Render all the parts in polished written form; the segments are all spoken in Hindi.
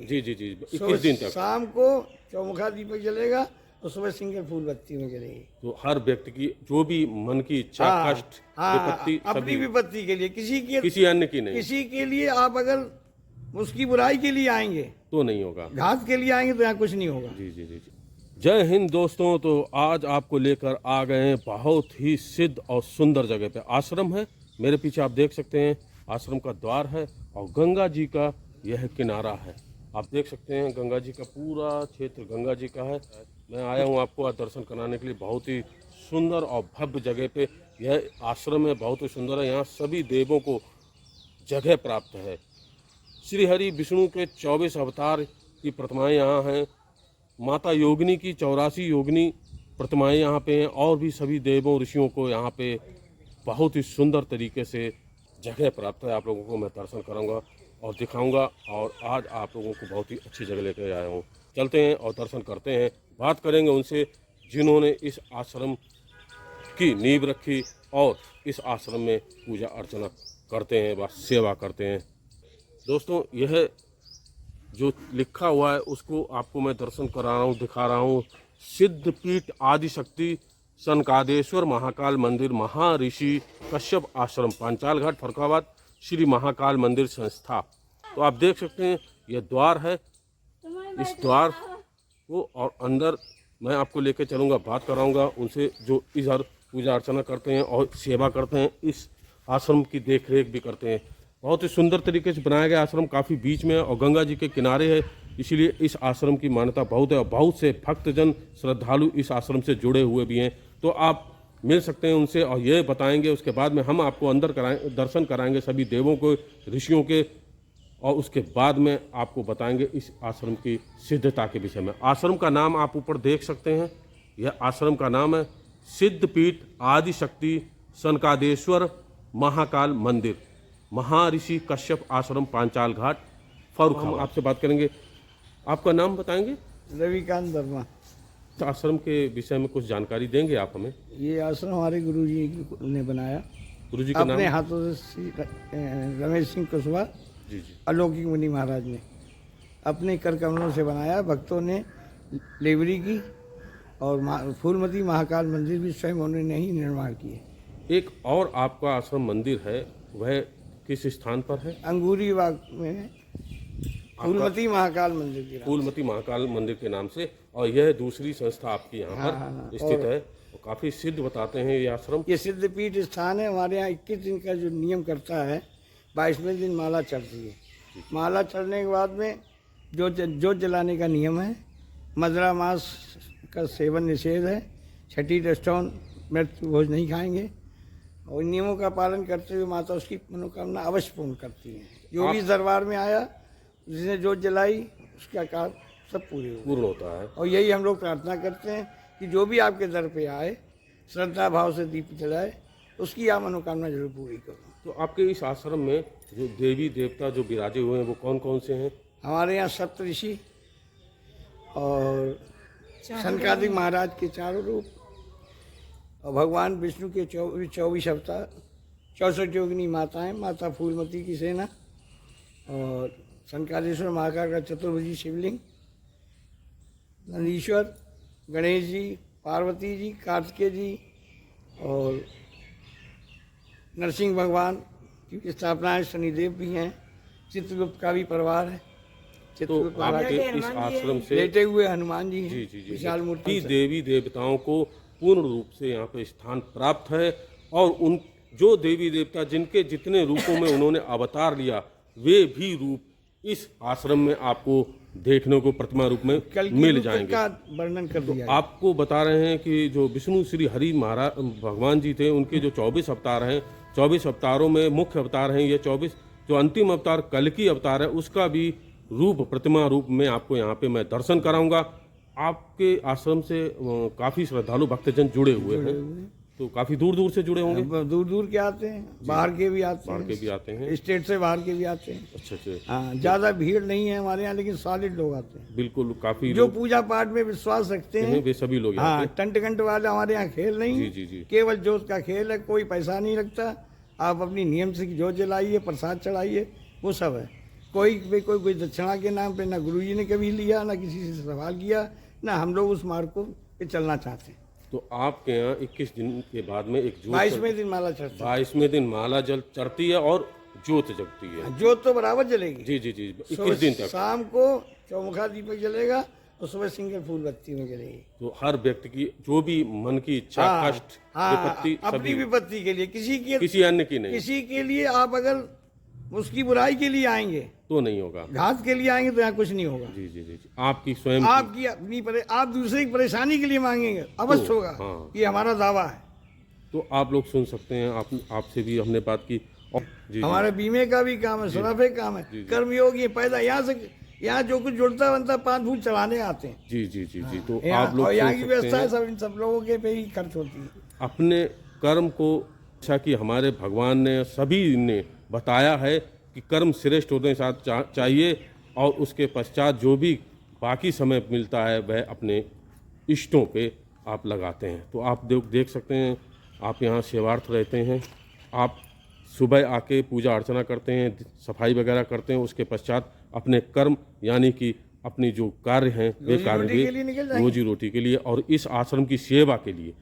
जी जी जी, 21 दिन तक। शाम को चौमुखा दीपक जलेगा और सुबह सिंगल फूल बत्ती में जलेगी। तो हर व्यक्ति की जो भी मन की इच्छा, हाँ कष्ट, हाँ, विपत्ति अपनी सभी, विपत्ति के लिए, किसी अन्य की नहीं, किसी के लिए आप अगर उसकी बुराई के लिए आएंगे, तो नहीं होगा। घात के लिए आएंगे तो यहाँ कुछ नहीं होगा। जी जी जी जी। जय हिंद दोस्तों। तो आज आपको लेकर आ गए हैं बहुत ही सिद्ध और सुंदर जगह पे। आश्रम है, मेरे पीछे आप देख सकते हैं, आश्रम का द्वार है और गंगा जी का यह किनारा है। आप देख सकते हैं गंगा जी का पूरा क्षेत्र गंगा जी का है। मैं आया हूँ आपको आज दर्शन कराने के लिए। बहुत ही सुंदर और भव्य जगह पे यह आश्रम है, बहुत ही सुंदर है। यहाँ सभी देवों को जगह प्राप्त है। श्री हरि विष्णु के 24 अवतार की प्रतिमाएं यहाँ हैं। माता योगिनी की 84 योगिनी प्रतिमाएं यहाँ पे हैं और भी सभी देवों ऋषियों को यहाँ पे बहुत ही सुंदर तरीके से जगह प्राप्त है। आप लोगों को मैं दर्शन कराऊंगा और दिखाऊंगा और आज आप लोगों को बहुत ही अच्छी जगह लेकर आया हूँ। चलते हैं और दर्शन करते हैं, बात करेंगे उनसे जिन्होंने इस आश्रम की नींव रखी और इस आश्रम में पूजा अर्चना करते हैं व सेवा करते हैं। दोस्तों यह जो लिखा हुआ है उसको आपको मैं दर्शन करा रहा हूँ, दिखा रहा हूँ। सिद्धपीठ आदिशक्ति सनकादेश्वर महाकाल मंदिर महर्षि कश्यप आश्रम पांचाल घाट फर्रुखाबाद श्री महाकाल मंदिर संस्था। तो आप देख सकते हैं यह द्वार है। इस द्वार को और अंदर मैं आपको लेकर चलूँगा, बात कराऊँगा उनसे जो इधर पूजा अर्चना करते हैं और सेवा करते हैं, इस आश्रम की देख रेख भी करते हैं। बहुत ही सुंदर तरीके से बनाया गया आश्रम, काफ़ी बीच में और गंगा जी के किनारे है, इसीलिए इस आश्रम की मान्यता बहुत है और बहुत से भक्तजन श्रद्धालु इस आश्रम से जुड़े हुए भी हैं। तो आप मिल सकते हैं उनसे और ये बताएंगे। उसके बाद में हम आपको अंदर दर्शन कराएंगे सभी देवों को, ऋषियों के, और उसके बाद में आपको बताएंगे इस आश्रम की सिद्धता के विषय में। आश्रम का नाम आप ऊपर देख सकते हैं, यह आश्रम का नाम है सिद्धपीठ आदिशक्ति सनकादेश्वर महाकाल मंदिर महर्षि कश्यप आश्रम पांचाल घाट फर्रुखाबाद। हम आपसे बात करेंगे, आपका नाम बताएंगे? रविकांत वर्मा। इस आश्रम के विषय में कुछ जानकारी देंगे आप हमें? ये आश्रम हमारे गुरुजी ने बनाया, गुरुजी का अपने नाम? हाथों से रमेश सिंह कुशवाहा जी जी। अलौकिक मुनि महाराज ने अपने कर कमलों से बनाया। भक्तों ने लेवरी की और फूलमती महाकाल मंदिर भी स्वयं उन्होंने ही निर्माण किए। एक और आपका आश्रम मंदिर है, वह किस स्थान पर है? अंगूरी बाग में फूलमती महाकाल मंदिर की फूलमती महाकाल मंदिर के नाम से। और यह दूसरी संस्था आपकी यहाँ पर स्थित है और काफ़ी सिद्ध बताते हैं ये आश्रम। ये सिद्धपीठ स्थान है। हमारे यहाँ 21 दिन का जो नियम करता है, 22वें दिन माला चढ़ती है। माला चढ़ने के बाद में जोत जलाने का नियम है। मदरा मांस का सेवन निषेध है। छठी डस्टोन मृत्यु भोज नहीं खाएंगे और इन नियमों का पालन करते हुए माता उसकी मनोकामना अवश्य पूर्ण करती है। जो भी दरबार में आया, जिसने जोत जलाई, उसका काम सब पूर्ण होता है। और यही हम लोग प्रार्थना करते हैं कि जो भी आपके दर पे आए, श्रद्धा भाव से दीप जलाए, उसकी आप मनोकामना जरूर पूरी करो। तो आपके इस आश्रम में जो देवी देवता जो विराजे हुए हैं वो कौन कौन से हैं? हमारे यहाँ सप्तऋषि और सनकादिक महाराज के 4 रूप और भगवान विष्णु के 24 अवतार, 64 योगिनी माताएं, माता फूलमती की सेना और सनकादेश्वर महाकाल का चतुर्भुजी शिवलिंग, नंदीश्वर, गणेश जी, पार्वती जी, कार्तिकेय जी और नरसिंह भगवान की स्थापना है। शनिदेव भी हैं। चित्रगुप्त का भी परिवार है। तो आपके इस आश्रम से लेटे हुए हनुमान जी हैं। जी जी जी, विशाल मूर्ति देवी देवताओं को पूर्ण रूप से यहाँ पे स्थान प्राप्त है और उन जो देवी देवता जिनके जितने रूपों में उन्होंने अवतार लिया, वे भी रूप इस आश्रम में आपको देखने को प्रतिमा रूप में मिल जाएंगे। का वर्णन कर दिया। तो आपको बता रहे हैं कि जो विष्णु श्री हरि महाराज भगवान जी थे, उनके जो 24 अवतार हैं, 24 अवतारों में मुख्य अवतार हैं ये 24। जो अंतिम अवतार कल्कि अवतार है, उसका भी रूप प्रतिमा रूप में आपको यहाँ पे मैं दर्शन कराऊंगा। आपके आश्रम से काफ़ी श्रद्धालु भक्तजन जुड़े हुए हैं, तो काफ़ी दूर दूर से जुड़े होंगे? दूर दूर के आते हैं, बाहर के भी आते हैं, बाहर के भी आते हैं, स्टेट से बाहर के भी आते हैं। अच्छा अच्छा। हाँ, ज़्यादा भीड़ नहीं है हमारे यहाँ, लेकिन सॉलिड लोग आते हैं। बिल्कुल, काफ़ी जो पूजा पाठ में विश्वास रखते हैं वे सभी लोग। हाँ, टंट कंट वाले हमारे यहाँ खेल नहीं। जी जी जी। केवल जोत का खेल है, कोई पैसा नहीं लगता। आप अपनी नियम से जोत जलाइए, प्रसाद चढ़ाइए, वो सब है। कोई दक्षिणा के नाम पे ना गुरुजी ने कभी लिया, ना किसी से सवाल किया, ना हम लोग उस मार्ग को पे चलना चाहते हैं। तो आपके यहाँ 21 दिन के बाद में एक जोत 22वें दिन माला चढ़ती 22वें दिन माला जल चढ़ती है और जोत जगती है। है। जोत तो बराबर जलेगी। जी जी जी 21 दिन तक। शाम को चौमुखा दीपक जलेगा और सुबह सिंगल फूल बत्ती में जलेगी। तो हर व्यक्ति की जो भी मन की इच्छा, हाँ, कष्ट, हाँ, विपत्ति अपनी सभी, विपत्ति के लिए, किसी अन्य की नहीं, किसी के लिए आप अगर उसकी बुराई के लिए आएंगे, तो नहीं होगा। घात के लिए आएंगे तो यहाँ कुछ नहीं होगा। जी जी जी आपकी स्वयं आपकी आप दूसरे की परेशानी के लिए मांगेंगे, अवश्य होगा। हाँ। ये हमारा दावा है। तो आप लोग सुन सकते हैं, आपसे भी हमने बात की। और जी हमारे बीमे का भी काम है, सराफे काम है, कर्मयोग, ये पैदा यहाँ जो कुछ जुड़ता बनता 5 फूल चढ़ाने आते हैं। जी जी जी जी तो यहाँ आप लोग और यहाँ सुन की सकते व्यवस्था है, हैं सब लोगों के पे ही खर्च होती है। अपने कर्म को, अच्छा कि हमारे भगवान ने सभी ने बताया है कि कर्म श्रेष्ठ होने साथ चाहिए, और उसके पश्चात जो भी बाकी समय मिलता है वह अपने इष्टों पे आप लगाते हैं। तो आप देख सकते हैं, आप यहाँ सेवार्थ रहते हैं, आप सुबह आके पूजा अर्चना करते हैं, सफाई वगैरह करते हैं, उसके पश्चात अपने कर्म यानी कि अपनी जो कार्य हैं वे कार्य भी रोजी रोटी के लिए और इस आश्रम की सेवा के लिए।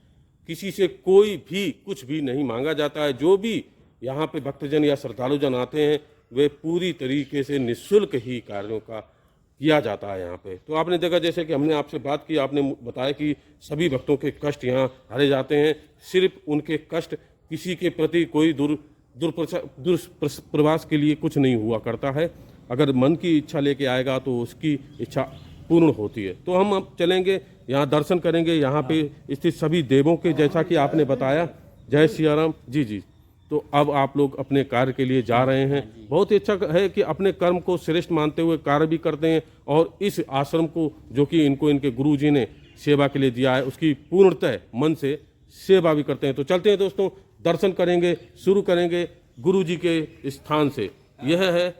किसी से कोई भी कुछ भी नहीं मांगा जाता है। जो भी यहाँ पे भक्तजन या श्रद्धालुजन आते हैं वे पूरी तरीके से निःशुल्क ही कार्यों का किया जाता है यहाँ पे। तो आपने देखा, जैसे कि हमने आपसे बात की, आपने बताया कि सभी भक्तों के कष्ट यहाँ हरे जाते हैं। सिर्फ उनके कष्ट, किसी के प्रति कोई दुष्प्रवास के लिए कुछ नहीं हुआ करता है। अगर मन की इच्छा लेके आएगा तो उसकी इच्छा पूर्ण होती है। तो हम अब चलेंगे, यहाँ दर्शन करेंगे, यहाँ पे स्थित सभी देवों के, जैसा कि आपने बताया। जय सिया राम। जी जी तो अब आप लोग अपने कार्य के लिए जा रहे हैं। बहुत ही अच्छा है कि अपने कर्म को श्रेष्ठ मानते हुए कार्य भी करते हैं, और इस आश्रम को जो कि इनके गुरु जी ने सेवा के लिए दिया है उसकी पूर्णतः मन से सेवा भी करते हैं। तो चलते हैं दोस्तों, दर्शन करेंगे, शुरू करेंगे गुरु जी के स्थान से। यह है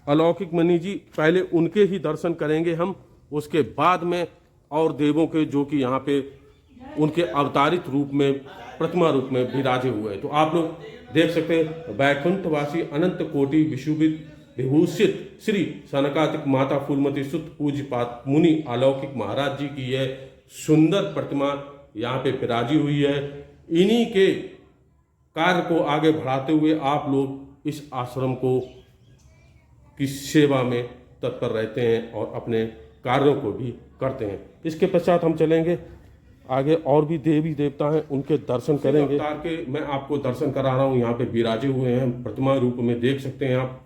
अलौकिक मणि जी। पहले उनके ही दर्शन करेंगे हम, उसके बाद में और देवों के जो कि यहाँ पे उनके अवतारित रूप में, प्रतिमा रूप में विराजे हुए हैं। तो आप लोग देख सकते हैं, वैकुंठवासी अनंत कोटि विभूषित श्री सनकादिक माता फूलमती सुत पूज्यपाद मुनि अलौकिक महाराज जी की यह सुंदर प्रतिमा यहाँ पे विराजी हुई है। इन्हीं के कार्य को आगे बढ़ाते हुए आप लोग इस आश्रम को की सेवा में तत्पर रहते हैं और अपने कार्यों को भी करते हैं। इसके पश्चात हम चलेंगे आगे, और भी देवी देवता हैं उनके दर्शन करेंगे। अवतार के मैं आपको दर्शन करा रहा हूँ, यहाँ पे विराजे हुए हैं प्रतिमा रूप में। देख सकते हैं आप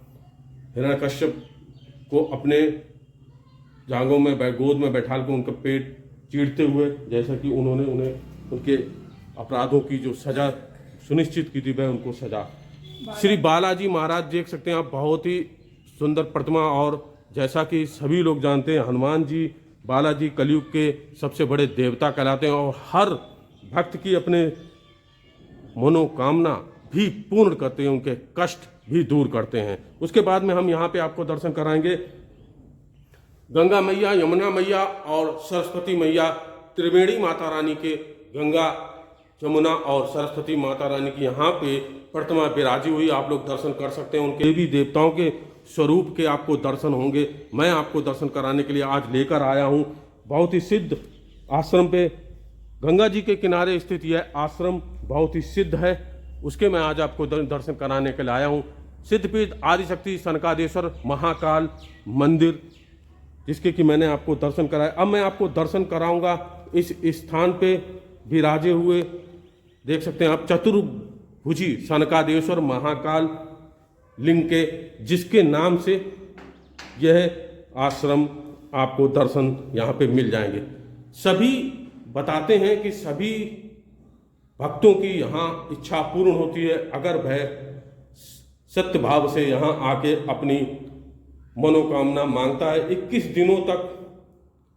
हिरण्यकश्यप को अपने जांघों में गोद में बैठाल के उनका पेट चीरते हुए, जैसा कि उन्होंने उन्हें उनके अपराधों की जो सजा सुनिश्चित की थी वह उनको सजा। श्री बालाजी महाराज देख सकते हैं आप, बहुत ही सुंदर प्रतिमा। और जैसा कि सभी लोग जानते हैं, हनुमान जी बालाजी कलयुग के सबसे बड़े देवता कहलाते हैं और हर भक्त की अपने मनोकामना भी पूर्ण करते हैं, उनके कष्ट भी दूर करते हैं। उसके बाद में हम यहाँ पे आपको दर्शन कराएंगे गंगा मैया, यमुना मैया और सरस्वती मैया, त्रिवेणी माता रानी के, गंगा, यमुना और सरस्वती माता रानी की यहाँ पे प्रतिमा विराजी हुई। आप लोग दर्शन कर सकते हैं। उनके भी देवताओं के स्वरूप के आपको दर्शन होंगे। मैं आपको दर्शन कराने के लिए आज लेकर आया हूँ बहुत ही सिद्ध आश्रम पे। गंगा जी के किनारे स्थित यह आश्रम बहुत ही सिद्ध है, उसके मैं आज आपको दर्शन कराने के लिए आया हूँ। सिद्धपीठ आदिशक्ति सनकादेश्वर महाकाल मंदिर, जिसके कि मैंने आपको दर्शन कराया। अब मैं आपको दर्शन कराऊंगा इस स्थान पे विराजे हुए, देख सकते हैं आप, चतुर्भुजी सनकादेश्वर महाकाल लिंग के, जिसके नाम से यह आश्रम आपको दर्शन यहाँ पे मिल जाएंगे। सभी बताते हैं कि सभी भक्तों की यहाँ इच्छा पूर्ण होती है अगर वह सत्य भाव से यहाँ आके अपनी मनोकामना मांगता है। 21 दिनों तक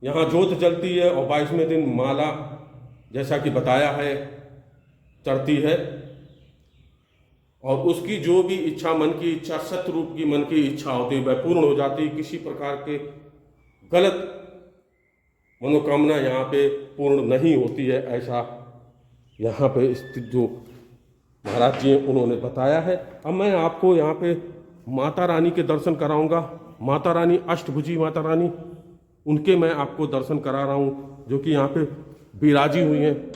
यहाँ जोत जलती है और 22वें दिन माला, जैसा कि बताया है, चढ़ती है। और उसकी जो भी इच्छा, मन की इच्छा, सत्य रूप की मन की इच्छा होती है वह पूर्ण हो जाती है। किसी प्रकार के गलत मनोकामना यहाँ पे पूर्ण नहीं होती है, ऐसा यहाँ पे स्थित जो महाराज जी हैं उन्होंने बताया है। अब मैं आपको यहाँ पे माता रानी के दर्शन कराऊंगा। माता रानी, अष्टभुजी माता रानी, उनके मैं आपको दर्शन करा रहा हूँ, जो कि यहाँ पे विराजी हुई हैं।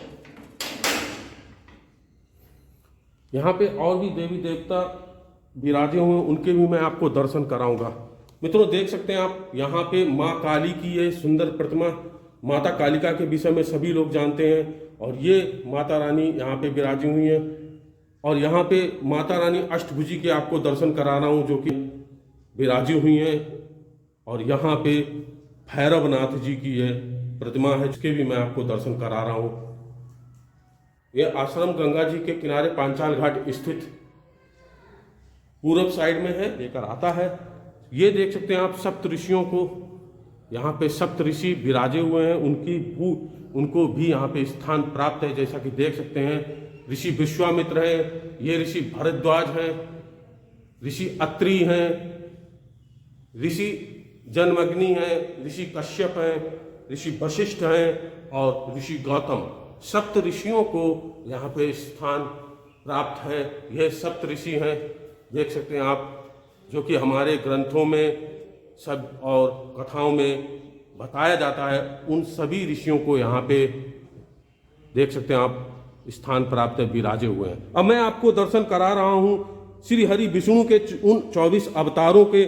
यहाँ पे और भी देवी देवता विराजे हुए, उनके भी मैं आपको दर्शन कराऊंगा। मित्रों, देख सकते हैं आप यहाँ पे माँ काली की ये सुंदर प्रतिमा, माता कालिका के विषय में सभी लोग जानते हैं। और ये माता रानी यहाँ पे विराजी हुई हैं। और यहाँ पे माता रानी अष्टभुजी के आपको दर्शन करा रहा हूँ, जो कि विराजी हुई हैं। और यहाँ पे भैरवनाथ जी की ये प्रतिमा है, जिसके भी मैं आपको दर्शन करा रहा हूँ। ये आश्रम गंगा जी के किनारे पांचाल घाट स्थित पूरब साइड में है, लेकर आता है। ये देख सकते हैं आप सप्त ऋषियों को, यहाँ पे सप्त ऋषि विराजे हुए हैं, उनको भी यहाँ पे स्थान प्राप्त है। जैसा कि देख सकते हैं, ऋषि विश्वामित्र हैं, ये ऋषि भरद्वाज हैं, ऋषि अत्रि हैं, ऋषि जन्मग्नि हैं, ऋषि कश्यप हैं, ऋषि वशिष्ठ हैं और ऋषि गौतम। सप्त ऋषियों को यहाँ पे स्थान प्राप्त है। यह सप्त ऋषि हैं, देख सकते हैं आप, जो कि हमारे ग्रंथों में सब और कथाओं में बताया जाता है। उन सभी ऋषियों को यहाँ पे देख सकते हैं आप स्थान प्राप्त है, विराजे हुए हैं। अब मैं आपको दर्शन करा रहा हूँ श्री हरि विष्णु के उन 24 अवतारों के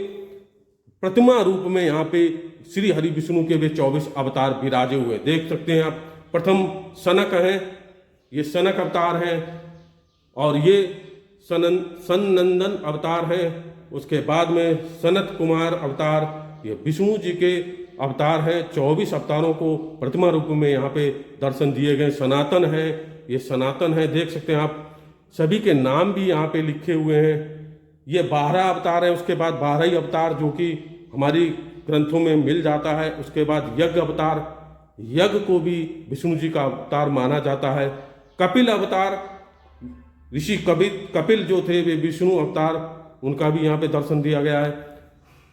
प्रतिमा रूप में। यहाँ पे श्री हरि विष्णु के वे 24 अवतार विराजे हुए देख सकते हैं आप। प्रथम सनक हैं, ये सनक अवतार हैं, और ये सनंदन अवतार हैं। उसके बाद में सनत कुमार अवतार, ये विष्णु जी के अवतार हैं। 24 अवतारों को प्रतिमा रूप में यहाँ पे दर्शन दिए गए। सनातन है, ये सनातन है, देख सकते हैं आप। सभी के नाम भी यहाँ पे लिखे हुए हैं। ये 12 अवतार है। उसके बाद 12 ही अवतार जो कि हमारी ग्रंथों में मिल जाता है। उसके बाद यज्ञ अवतार, यज्ञ को भी विष्णु जी का अवतार माना जाता है। कपिल अवतार, ऋषि कपिल जो थे वे विष्णु अवतार, उनका भी यहाँ पे दर्शन दिया गया है।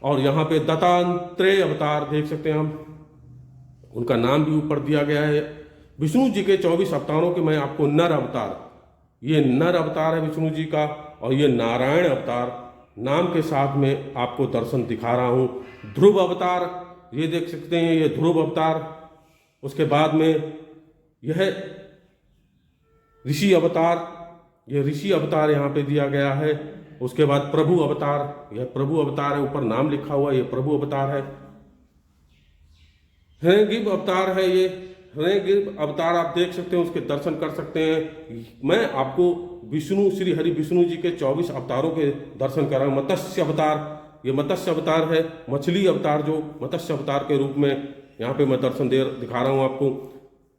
और यहाँ पे दत्तात्रेय अवतार देख सकते हैं हम, उनका नाम भी ऊपर दिया गया है। विष्णु जी के 24 अवतारों के मैं आपको नर अवतार, ये नर अवतार है विष्णु जी का, और ये नारायण अवतार नाम के साथ में आपको दर्शन दिखा रहा हूँ। ध्रुव अवतार, ये देख सकते हैं, ये ध्रुव अवतार। उसके बाद में यह ऋषि अवतार, यह ऋषि अवतार यहाँ पे दिया गया है। उसके बाद प्रभु अवतार, यह प्रभु अवतार है, ऊपर नाम लिखा हुआ, यह प्रभु अवतार है। हृणगिभ अवतार है, ये हृणगिभ अवतार आप देख सकते हैं, उसके दर्शन कर सकते हैं। मैं आपको विष्णु, श्री हरि विष्णु जी के 24 अवतारों के दर्शन कर रहा हूँ। मत्स्य अवतार, ये मत्स्य अवतार है, मछली अवतार, जो मत्स्य अवतार के रूप में यहाँ पे मैं दर्शन दिखा रहा हूँ आपको।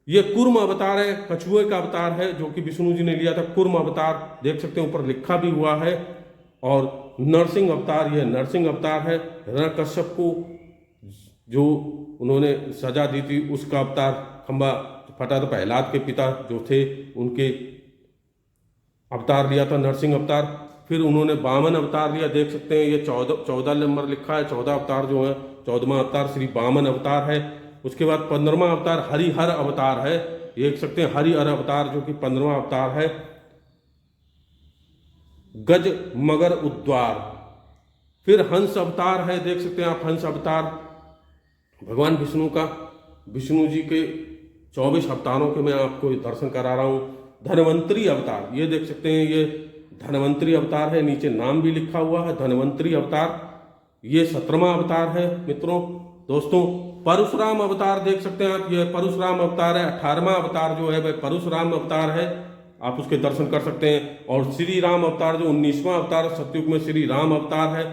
ये कूर्म अवतार है, कछुए का अवतार है, जो कि विष्णु जी ने लिया था। कूर्म अवतार देख सकते हैं, ऊपर लिखा भी हुआ है। और नरसिंह अवतार, यह नरसिंह अवतार है। हिरण्यकश्यप को जो उन्होंने सजा दी थी, उसका अवतार। खंबा फटा था, प्रहलाद के पिता जो थे, उनके अवतार लिया था, नरसिंह अवतार। फिर उन्होंने वामन अवतार लिया, देख सकते हैं, ये 14 नंबर लिखा है। 14 अवतार जो है, 14वां अवतार श्री वामन अवतार है। उसके बाद 15वां अवतार हरिहर अवतार है, देख सकते हैं, हरिहर अवतार जो कि 15वां अवतार है। गज मगर उद्वार। फिर हंस अवतार है, देख सकते हैं आप, हंस अवतार भगवान विष्णु का। विष्णु जी के 24 अवतारों के मैं आपको दर्शन करा रहा हूँ। धन्वंतरी अवतार, ये देख सकते हैं, ये धन्वंतरी अवतार है, नीचे नाम भी लिखा हुआ है, धन्वंतरी अवतार। ये 17वां अवतार है। मित्रों, दोस्तों, परशुराम अवतार देख सकते हैं आप, ये परशुराम अवतार है। 18वां अवतार जो है वह परशुराम अवतार है, आप उसके दर्शन कर सकते हैं। और श्री राम अवतार जो 19वां अवतार सतयुग में श्री राम अवतार है,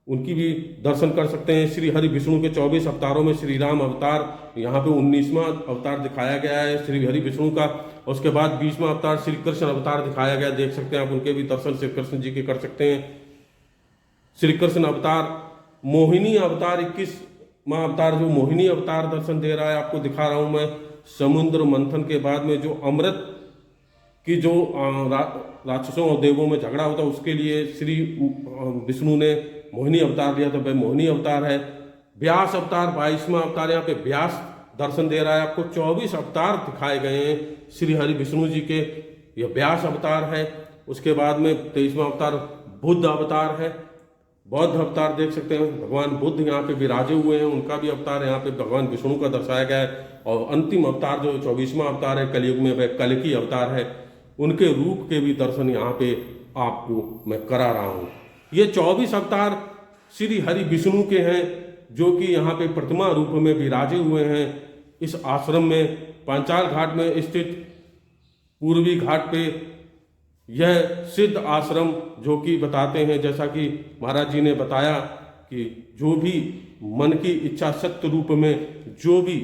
उनकी भी दर्शन कर सकते हैं। श्री हरि विष्णु के 24 अवतारों में श्री राम अवतार, यहाँ पे 19वां अवतार दिखाया गया है श्री हरि विष्णु का। उसके बाद 20वां अवतार श्री कृष्ण अवतार दिखाया गया, देख सकते हैं आप, उनके भी दर्शन श्री कृष्ण जी के कर सकते हैं। श्री कृष्ण अवतार, मोहिनी अवतार 21वां अवतार जो मोहिनी अवतार दर्शन दे रहा है, आपको दिखा रहा हूँ मैं। समुद्र मंथन के बाद में जो अमृत की जो राक्षसों और देवों में झगड़ा होता है, उसके लिए श्री विष्णु ने मोहिनी अवतार लिया था, वह मोहिनी अवतार है। व्यास अवतार 22वां अवतार, यहाँ पे व्यास दर्शन दे रहा है आपको। 24 अवतार दिखाए गए हैं श्री हरि विष्णु जी के, यह व्यास अवतार है। उसके बाद में 23वां अवतार बुद्ध अवतार है। बौद्ध अवतार देख सकते हैं, भगवान बुद्ध यहाँ पे विराजे हुए हैं, उनका भी अवतार यहाँ पे भगवान विष्णु का दर्शाया गया है। और अंतिम अवतार जो 24वां अवतार है कलयुग में, वह कल्कि अवतार है, उनके रूप के भी दर्शन यहाँ पे आपको मैं करा रहा हूँ। ये 24 अवतार श्री हरि विष्णु के हैं, जो कि यहाँ पे प्रतिमा रूप में विराजे हुए हैं। इस आश्रम में पांचाल घाट में स्थित पूर्वी घाट पे यह सिद्ध आश्रम, जो कि बताते हैं, जैसा कि महाराज जी ने बताया कि जो भी मन की इच्छा सत्य रूप में जो भी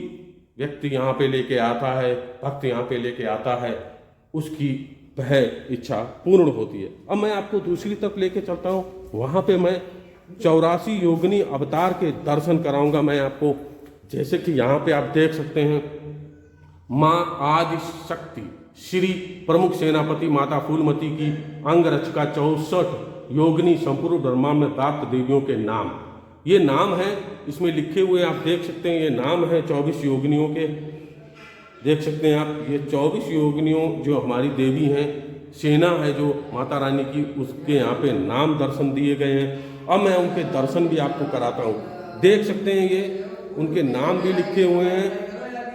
व्यक्ति यहाँ पे लेके आता है, भक्त यहाँ पे लेके आता है, उसकी वह इच्छा पूर्ण होती है। अब मैं आपको दूसरी तरफ लेके चलता हूँ, वहाँ पे मैं 84 योगिनी अवतार के दर्शन कराऊंगा मैं आपको। जैसे कि यहाँ पे आप देख सकते हैं, माँ आदि शक्ति श्री प्रमुख सेनापति माता फूलमती की अंग रचिका 64 योगिनी संपूर्ण ब्रह्मा में प्राप्त देवियों के नाम, ये नाम है इसमें लिखे हुए, आप देख सकते हैं। ये नाम है 24 योगिनियों के, देख सकते हैं आप। ये 24 योगिनियों जो हमारी देवी हैं, सेना है जो माता रानी की, उसके यहाँ पे नाम दर्शन दिए गए हैं। अब मैं उनके दर्शन भी आपको कराता हूँ। देख सकते हैं ये उनके नाम भी लिखे हुए हैं,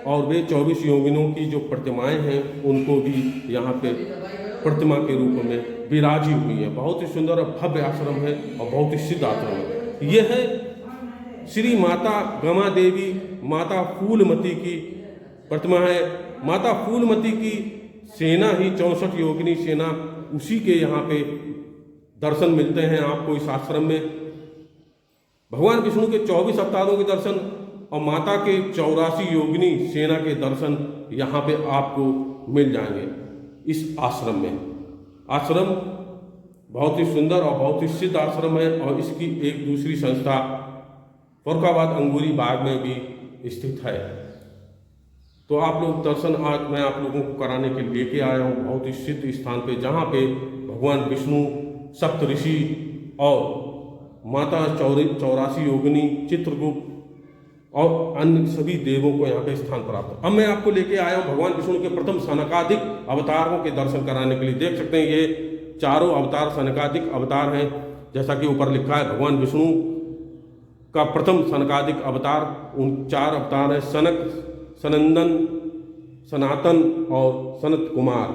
और वे 24 योगिनियों की जो प्रतिमाएं हैं उनको भी यहाँ पे प्रतिमा के रूप में विराजी हुई है। बहुत ही सुंदर और भव्य आश्रम है और बहुत ही सिद्ध आश्रम है। यह है श्री माता गमा देवी माता फूलमती की प्रतिमा है। माता फूलमती की सेना ही 64 योगिनी सेना, उसी के यहाँ पे दर्शन मिलते हैं आपको इस आश्रम में। भगवान विष्णु के 24 अवतारों के दर्शन और माता के 84 योगिनी सेना के दर्शन यहाँ पे आपको मिल जाएंगे इस आश्रम में। आश्रम बहुत ही सुंदर और बहुत ही सिद्ध आश्रम है, और इसकी एक दूसरी संस्था फरुखाबाद अंगूरी बाग में भी स्थित है। तो आप लोग दर्शन आज मैं आप लोगों को कराने के लिए लेके आया हूँ बहुत ही सिद्ध स्थान पे, जहाँ पे भगवान विष्णु, सप्त ऋषि और माता 84 योगिनी, चित्रगुप्त और अन्य सभी देवों को यहाँ पे स्थान प्राप्त। अब मैं आपको लेके आया हूँ भगवान विष्णु के प्रथम सनकादिक अवतारों के दर्शन कराने के लिए। देख सकते हैं ये चारों अवतार सनकादिक अवतार हैं, जैसा कि ऊपर लिखा है। भगवान विष्णु का प्रथम सनकादिक अवतार, उन 4 अवतार हैं, सनक, सनंदन, सनातन और सनत कुमार,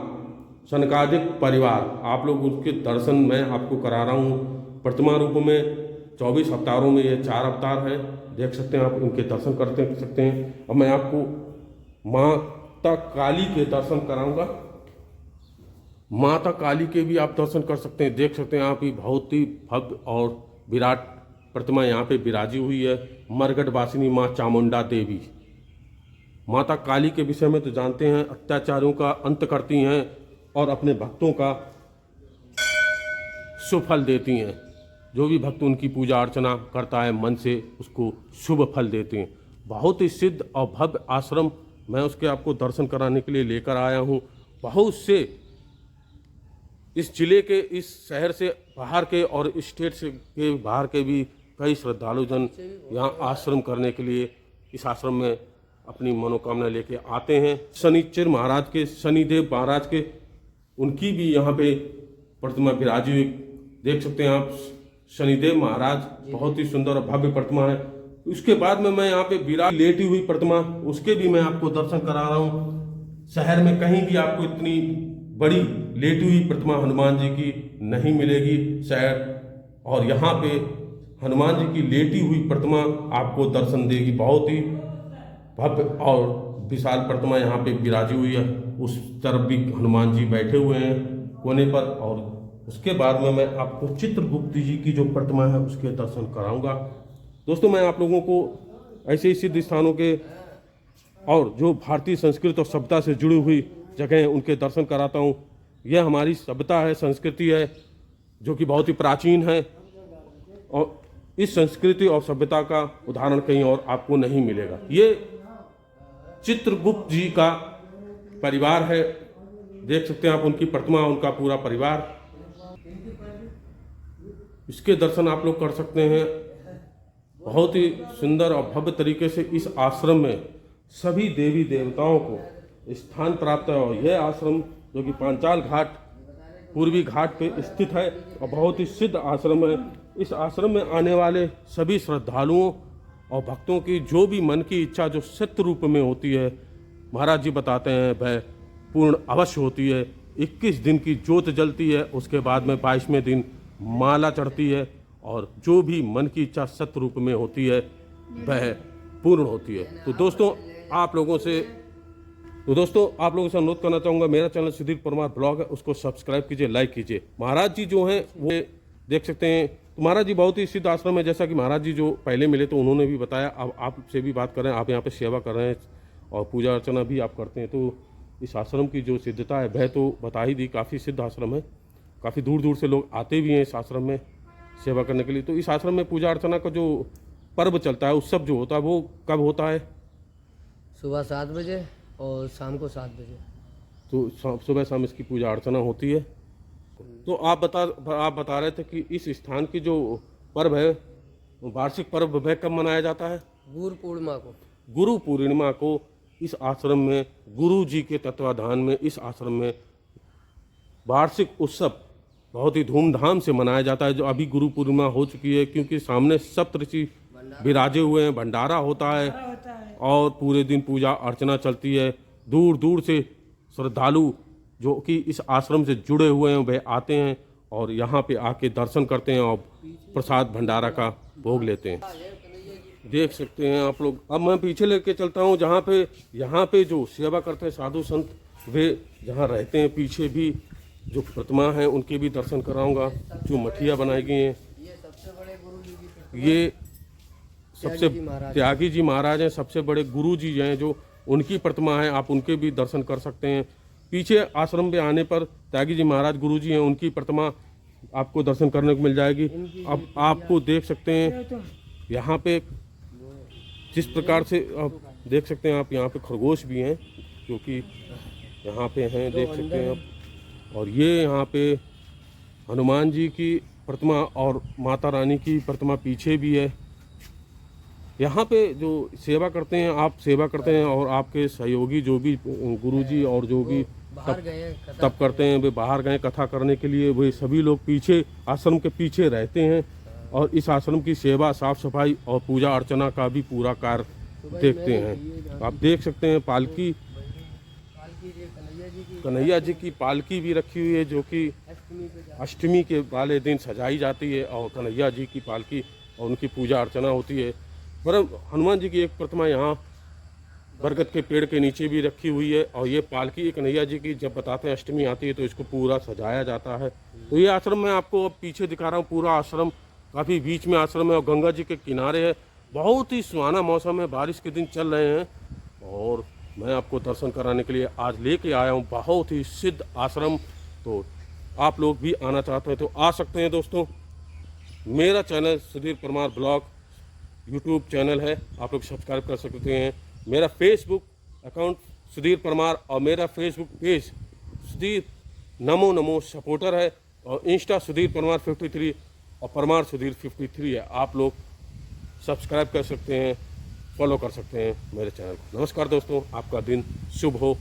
सनकादिक परिवार। आप लोग उसके दर्शन मैं आपको करा रहा हूँ प्रतिमा रूप में। 24 अवतारों में ये 4 अवतार हैं, देख सकते हैं आप, इनके दर्शन करते सकते हैं। अब मैं आपको माता काली के दर्शन कराऊंगा। माता काली के भी आप दर्शन कर सकते हैं, देख सकते हैं आप। ही बहुत ही भव्य और विराट प्रतिमा यहाँ पे विराजी हुई है। मरगढ़ वासिनी माँ चामुंडा देवी। माता काली के विषय में तो जानते हैं, अत्याचारों का अंत करती हैं और अपने भक्तों का सुफल देती हैं। जो भी भक्त उनकी पूजा अर्चना करता है मन से, उसको शुभ फल देते हैं। बहुत ही सिद्ध और भव्य आश्रम, मैं उसके आपको दर्शन कराने के लिए लेकर आया हूँ। बहुत से इस जिले के, इस शहर से बाहर के और स्टेट से के बाहर के भी कई श्रद्धालुजन यहाँ आश्रम करने के लिए इस आश्रम में अपनी मनोकामना लेके आते हैं। शनिचर महाराज के, शनिदेव महाराज के, उनकी भी यहाँ पे प्रतिमा विराजी हुई, देख सकते हैं आप। शनिदेव महाराज बहुत ही सुंदर और भव्य प्रतिमा है। उसके बाद में मैं यहाँ पे विराट लेटी हुई प्रतिमा, उसके भी मैं आपको दर्शन करा रहा हूँ। शहर में कहीं भी आपको इतनी बड़ी लेटी हुई प्रतिमा हनुमान जी की नहीं मिलेगी शायद, और यहाँ पे हनुमान जी की लेटी हुई प्रतिमा आपको दर्शन देगी। बहुत ही भव्य और विशाल प्रतिमा यहाँ पे विराजी हुई है। उस तरफ भी हनुमान जी बैठे हुए हैं कोने पर, और उसके बाद में मैं आपको चित्रगुप्त जी की जो प्रतिमा है उसके दर्शन कराऊंगा। दोस्तों, मैं आप लोगों को ऐसे ही सिद्ध स्थानों के और जो भारतीय संस्कृति और सभ्यता से जुड़ी हुई जगह हैं उनके दर्शन कराता हूँ। यह हमारी सभ्यता है, संस्कृति है, जो कि बहुत ही प्राचीन है, और इस संस्कृति और सभ्यता का उदाहरण कहीं और आपको नहीं मिलेगा। ये चित्रगुप्त जी का परिवार है, देख सकते हैं आप उनकी प्रतिमा, उनका पूरा परिवार। इसके दर्शन आप लोग कर सकते हैं। बहुत ही सुंदर और भव्य तरीके से इस आश्रम में सभी देवी देवताओं को स्थान प्राप्त है, और यह आश्रम जो कि पांचाल घाट पूर्वी घाट पे स्थित है और बहुत ही सिद्ध आश्रम है। इस आश्रम में आने वाले सभी श्रद्धालुओं और भक्तों की जो भी मन की इच्छा जो सत्य रूप में होती है, महाराज जी बताते हैं वह पूर्ण अवश्य होती है। 21 दिन की ज्योत जलती है, उसके बाद में 22वें दिन माला चढ़ती है और जो भी मन की इच्छा सत्य रूप में होती है वह पूर्ण होती है। तो दोस्तों आप लोगों से अनुरोध करना चाहूँगा, मेरा चैनल सुधीर परमार ब्लॉग है, उसको सब्सक्राइब कीजिए, लाइक कीजिए। महाराज जी जो हैं वो देख सकते हैं, तो महाराज जी बहुत ही सिद्ध आश्रम है। जैसा कि महाराज जी जो पहले मिले तो उन्होंने भी बताया, अब आपसे भी बात कर रहे हैं, आप यहाँ पे सेवा कर रहे हैं और पूजा अर्चना भी आप करते हैं। तो इस आश्रम की जो सिद्धता है वह तो बता ही दी, काफ़ी सिद्ध आश्रम है, काफ़ी दूर दूर से लोग आते भी हैं इस आश्रम में सेवा करने के लिए। तो इस आश्रम में पूजा अर्चना का जो पर्व चलता है, उत्सव जो होता है, वो कब होता है? सुबह 7 बजे और शाम को 7 बजे। तो सुबह शाम इसकी पूजा अर्चना होती है। तो आप बता रहे थे कि इस स्थान की जो पर्व है, वार्षिक पर्व वह कब मनाया जाता है? गुरु पूर्णिमा को। गुरु पूर्णिमा को इस आश्रम में गुरु जी के तत्वाधान में इस आश्रम में वार्षिक उत्सव बहुत ही धूमधाम से मनाया जाता है। जो अभी गुरु पूर्णिमा हो चुकी है, क्योंकि सामने सप्तऋषि विराजे हुए हैं, भंडारा होता है और पूरे दिन पूजा अर्चना चलती है। दूर दूर से श्रद्धालु जो कि इस आश्रम से जुड़े हुए हैं वह आते हैं और यहाँ पे आके दर्शन करते हैं और प्रसाद भंडारा का भोग लेते हैं। देख सकते हैं आप लोग। अब मैं पीछे लेके चलता हूँ, जहाँ पे यहाँ पे जो सेवा करते हैं साधु संत वे जहाँ रहते हैं, पीछे भी जो प्रतिमा है उनके भी दर्शन कराऊंगा। जो मठिया बनाई गई हैं, ये सबसे त्यागी जी महाराज हैं, सबसे बड़े गुरु जी हैं, जो उनकी प्रतिमा है, आप उनके भी दर्शन कर सकते हैं। पीछे आश्रम पे आने पर त्यागी जी महाराज गुरु जी हैं, उनकी प्रतिमा आपको दर्शन करने को मिल जाएगी। अब आपको देख सकते हैं यहाँ पे जिस प्रकार से आप देख सकते हैं, आप यहाँ पे खरगोश भी हैं जो कि यहाँ पे हैं, देख सकते हैं आप। और ये यहाँ पे हनुमान जी की प्रतिमा और माता रानी की प्रतिमा पीछे भी है। यहाँ पे जो सेवा करते हैं, आप सेवा करते हैं और आपके सहयोगी जो भी गुरुजी और जो भी तप करते हैं, वे बाहर गए कथा करने के लिए। वे सभी लोग पीछे आश्रम के पीछे रहते हैं और इस आश्रम की सेवा, साफ सफाई और पूजा अर्चना का भी पूरा कार्य देखते हैं। आप देख सकते हैं पालकी, कन्हैया जी की पालकी भी रखी हुई है, जो कि अष्टमी के वाले दिन सजाई जाती है और कन्हैया जी की पालकी और उनकी पूजा अर्चना होती है। पर हनुमान जी की एक प्रतिमा यहाँ बरगद के पेड़ के नीचे भी रखी हुई है और ये पालकी कन्हैया जी की जब बताते हैं अष्टमी आती है तो इसको पूरा सजाया जाता है। तो ये आश्रम मैं आपको अब पीछे दिखा रहा हूँ, पूरा आश्रम काफ़ी बीच में आश्रम है और गंगा जी के किनारे है। बहुत ही सुहाना मौसम है, बारिश के दिन चल रहे हैं और मैं आपको दर्शन कराने के लिए आज लेके आया हूँ बहुत ही सिद्ध आश्रम। तो आप लोग भी आना चाहते हैं तो आ सकते हैं दोस्तों। मेरा channel Sudhir Parmar blog YouTube channel है, आप लोग सब्सक्राइब कर सकते हैं। मेरा फेसबुक अकाउंट सुधीर परमार और मेरा Facebook page Sudhir Namo Namo supporter है और इंस्टा सुधीर परमार 53 और परमार सुधीर 53 है। आप लोग सब्सक्राइब कर सकते हैं, फॉलो कर सकते हैं मेरे चैनल को। नमस्कार दोस्तों, आपका दिन शुभ हो।